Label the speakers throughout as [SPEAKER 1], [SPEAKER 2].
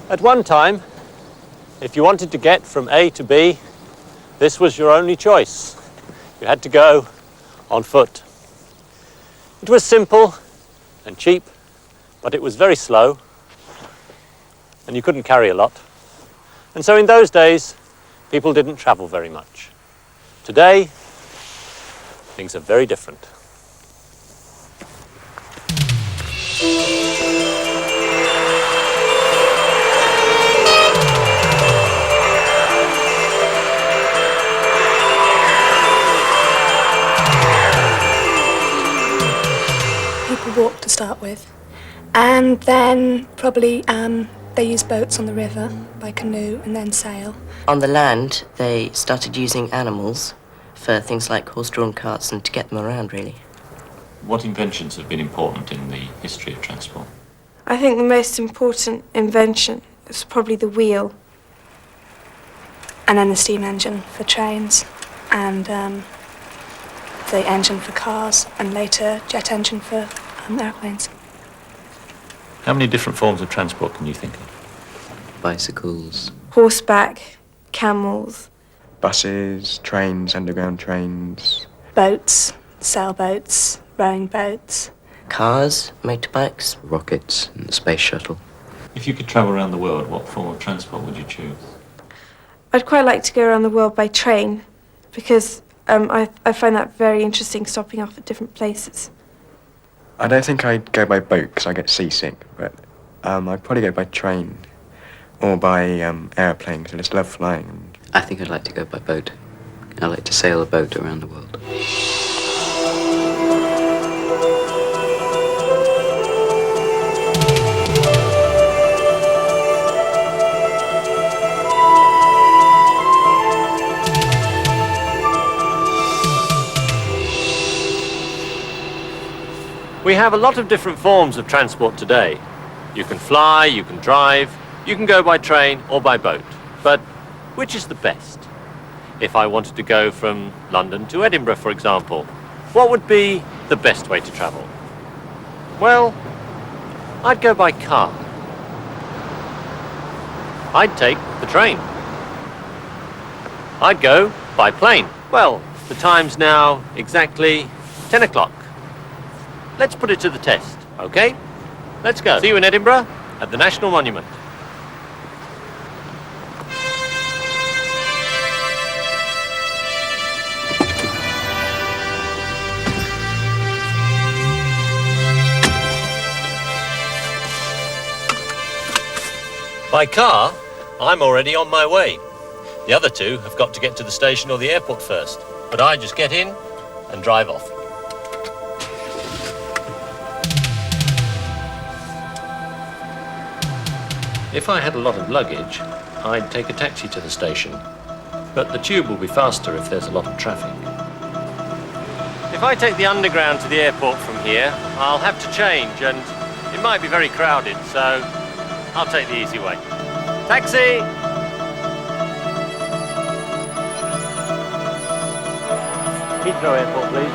[SPEAKER 1] At one time, if you wanted to get from A to B, this was your only choice. You had to go on foot. It was simple and cheap, but it was very slow, and you couldn't carry a lot. And so in those days, people didn't travel very much. Today, things are very different.
[SPEAKER 2] People walk to start with, and then probably they use boats on the river by canoe and then sail.
[SPEAKER 3] On the land, they started using animals for things like horse-drawn carts and to get them around, really.
[SPEAKER 1] What inventions have been important in the history of transport?
[SPEAKER 4] I think the most important invention is probably the wheel.
[SPEAKER 2] And then the steam engine for trains, and the engine for cars, and later jet engine for airplanes.
[SPEAKER 1] How many different forms of transport can you think of?
[SPEAKER 3] Bicycles.
[SPEAKER 4] Horseback, camels.
[SPEAKER 5] Buses, trains, underground trains.
[SPEAKER 2] Boats, sailboats, rowing boats.
[SPEAKER 3] Cars, motorbikes.
[SPEAKER 6] Rockets and the space shuttle.
[SPEAKER 1] If you could travel around the world, what form of transport would you choose?
[SPEAKER 4] I'd quite like to go around the world by train because I find that very interesting, stopping off at different places.
[SPEAKER 5] I don't think I'd go by boat because I get seasick, but I'd probably go by train or by airplane because I just love flying.
[SPEAKER 6] I think I'd like to go by boat. I like to sail a boat around the world.
[SPEAKER 1] We have a lot of different forms of transport today. You can fly, you can drive, you can go by train or by boat. But which is the best? If I wanted to go from London to Edinburgh, for example, what would be the best way to travel? Well, I'd go by car. I'd take the train. I'd go by plane. Well, the time's now exactly 10 o'clock. Let's put it to the test, okay? Let's go. See you in Edinburgh at the National Monument. By car, I'm already on my way. The other two have got to get to the station or the airport first, but I just get in and drive off. If I had a lot of luggage, I'd take a taxi to the station, but the tube will be faster if there's a lot of traffic. If I take the underground to the airport from here, I'll have to change, and it might be very crowded, so I'll take the easy way. Taxi! Heathrow Airport, please.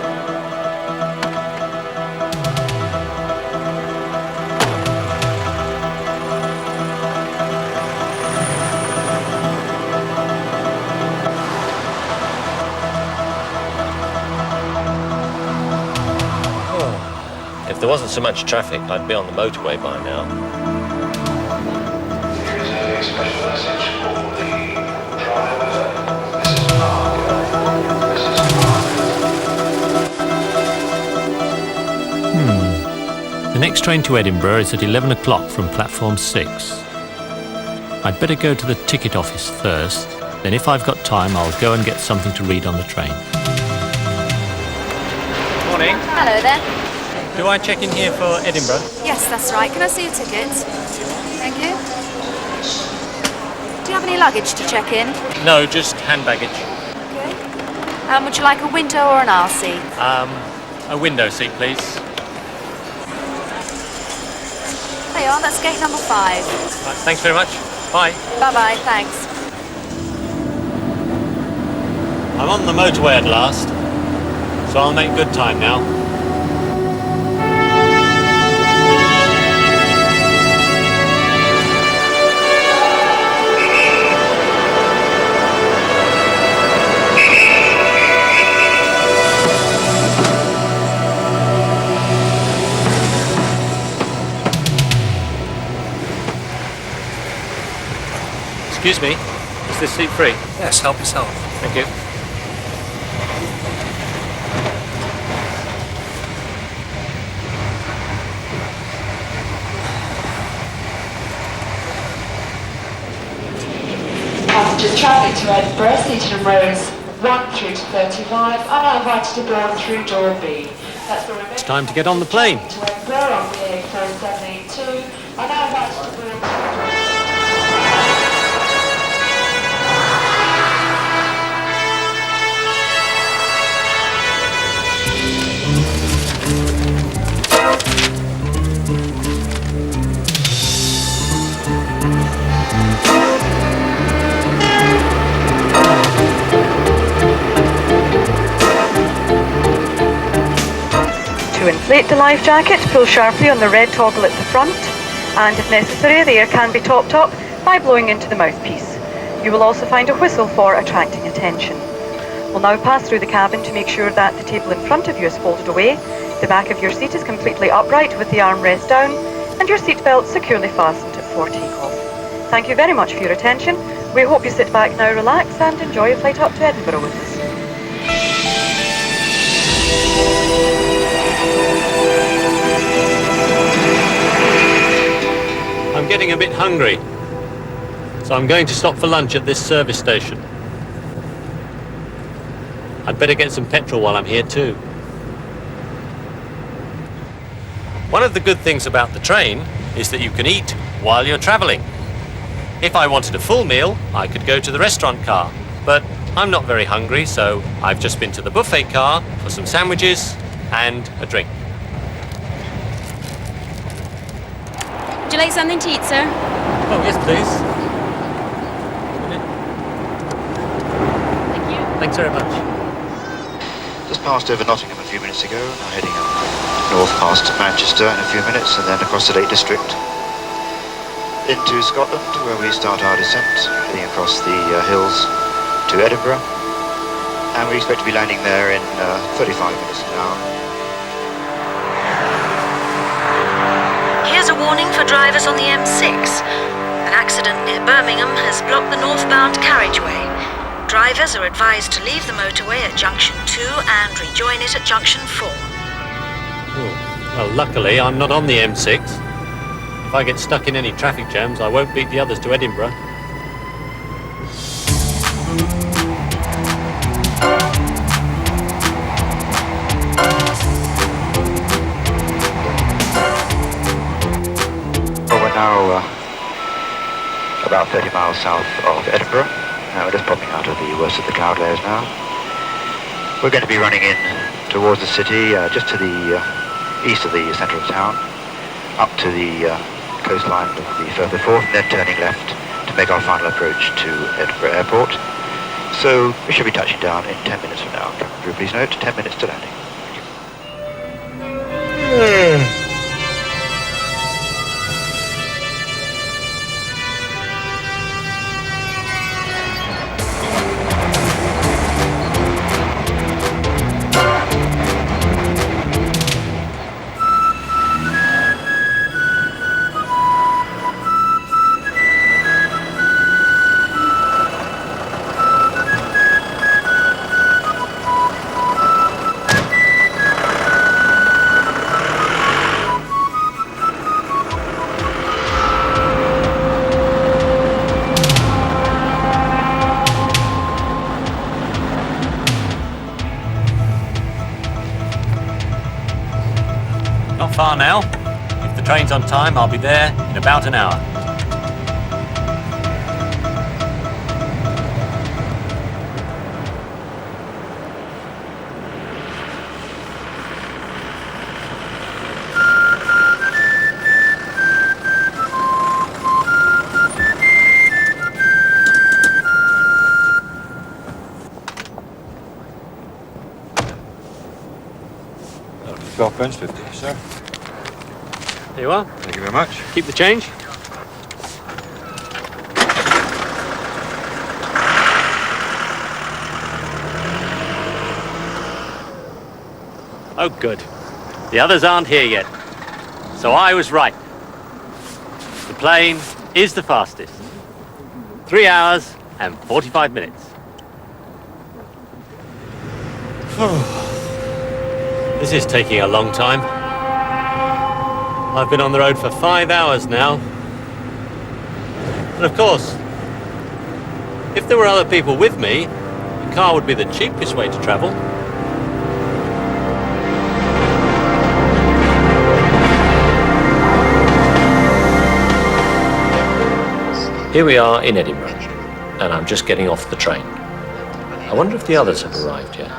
[SPEAKER 1] If there wasn't so much traffic, I'd be on the motorway by now.
[SPEAKER 7] Here is a special message for the driver, Mrs. Parker. Mrs. Parker.
[SPEAKER 1] The next train to Edinburgh is at 11 o'clock from platform 6. I'd better go to the ticket office first, then if I've got time, I'll go and get something to read on the train. Morning.
[SPEAKER 8] Hello there.
[SPEAKER 1] Do I check in here for Edinburgh?
[SPEAKER 8] Yes, that's right. Can I see your ticket? Thank you. Do you have any luggage to check in?
[SPEAKER 1] No, just hand baggage.
[SPEAKER 8] Okay. Would you like a window or an aisle seat?
[SPEAKER 1] A window seat, please.
[SPEAKER 8] There you are, that's gate number 5.
[SPEAKER 1] Right, thanks very much. Bye.
[SPEAKER 8] Bye-bye, thanks.
[SPEAKER 1] I'm on the motorway at last, so I'll make good time now. Excuse me, is this seat free?
[SPEAKER 9] Yes, help yourself.
[SPEAKER 1] Thank you.
[SPEAKER 10] Passengers travelling to Edinburgh, seated in rows 1 through to 35, are now invited to board through door B. That's the
[SPEAKER 1] It's time to get on the plane.
[SPEAKER 10] to Edinburgh on PA 4782 are now invited to board.
[SPEAKER 11] To inflate the life jacket, pull sharply on the red toggle at the front, and if necessary, the air can be topped up by blowing into the mouthpiece. You will also find a whistle for attracting attention. We'll now pass through the cabin to make sure that the table in front of you is folded away, the back of your seat is completely upright with the armrest down, and your seatbelt securely fastened for takeoff. Thank you very much for your attention. We hope you sit back now, relax, and enjoy your flight up to Edinburgh with us.
[SPEAKER 1] I'm getting a bit hungry, so I'm going to stop for lunch at this service station. I'd better get some petrol while I'm here too. One of the good things about the train is that you can eat while you're travelling. If I wanted a full meal, I could go to the restaurant car, but I'm not very hungry, so I've just been to the buffet car for some sandwiches and a drink.
[SPEAKER 8] Would you like something to eat, sir?
[SPEAKER 1] Oh, yes, please.
[SPEAKER 8] Thank you.
[SPEAKER 1] Thanks very much.
[SPEAKER 12] Just passed over Nottingham a few minutes ago, now heading up north past Manchester in a few minutes, and then across the Lake District into Scotland, where we start our descent, heading across the hills to Edinburgh, and we expect to be landing there in 35 minutes an hour.
[SPEAKER 13] Here's a warning for drivers on the M6. An accident near Birmingham has blocked the northbound carriageway. Drivers are advised to leave the motorway at junction 2 and rejoin it at junction 4.
[SPEAKER 1] Well, luckily I'm not on the M6. If I get stuck in any traffic jams, I won't beat the others to Edinburgh.
[SPEAKER 12] Now about 30 miles south of Edinburgh. We're just popping out of the worst of the cloud layers now. We're going to be running in towards the city, just to the east of the centre of town, up to the coastline of the Firth of Forth, and then turning left to make our final approach to Edinburgh Airport. So we should be touching down in 10 minutes from now. Crew, please note, 10 minutes to landing.
[SPEAKER 1] Not far now. If the train's on time, I'll be there in about an hour.
[SPEAKER 5] £12.50, sir.
[SPEAKER 1] There you are.
[SPEAKER 5] Thank you very much.
[SPEAKER 1] Keep the change. Oh, good. The others aren't here yet. So I was right. The plane is the fastest. 3 hours and 45 minutes. This is taking a long time. I've been on the road for 5 hours now. And of course, if there were other people with me, the car would be the cheapest way to travel.
[SPEAKER 9] Here we are in Edinburgh, and I'm just getting off the train. I wonder if the others have arrived yet.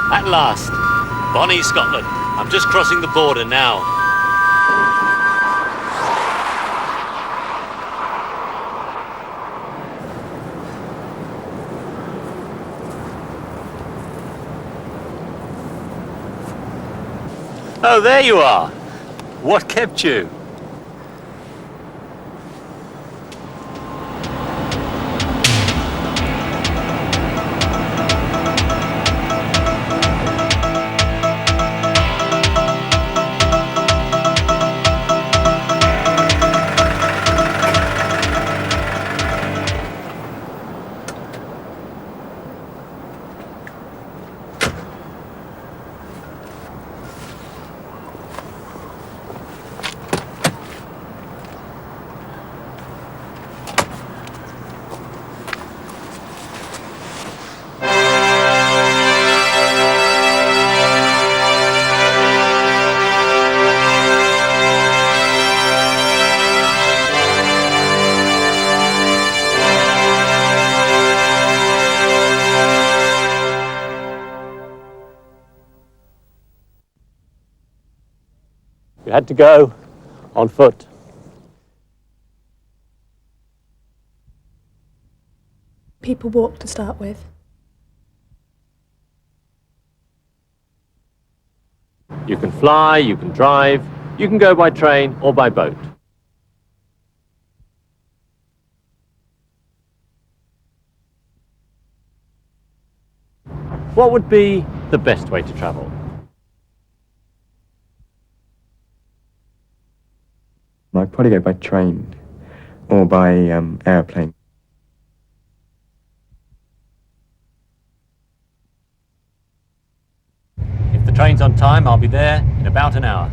[SPEAKER 1] At last, Bonnie, Scotland. I'm just crossing the border now. Oh, there you are. What kept you? You had to go on foot.
[SPEAKER 2] People walk to start with.
[SPEAKER 1] You can fly, you can drive, you can go by train or by boat. What would be the best way to travel?
[SPEAKER 5] I'd probably go by train or by airplane.
[SPEAKER 1] If the train's on time, I'll be there in about an hour.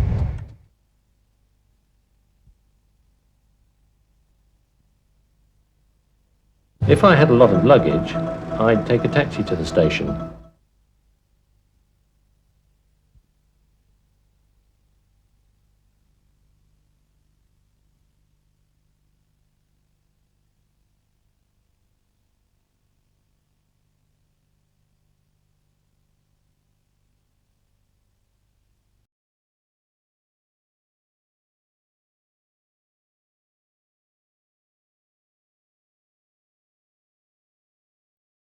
[SPEAKER 9] If I had a lot of luggage, I'd take a taxi to the station.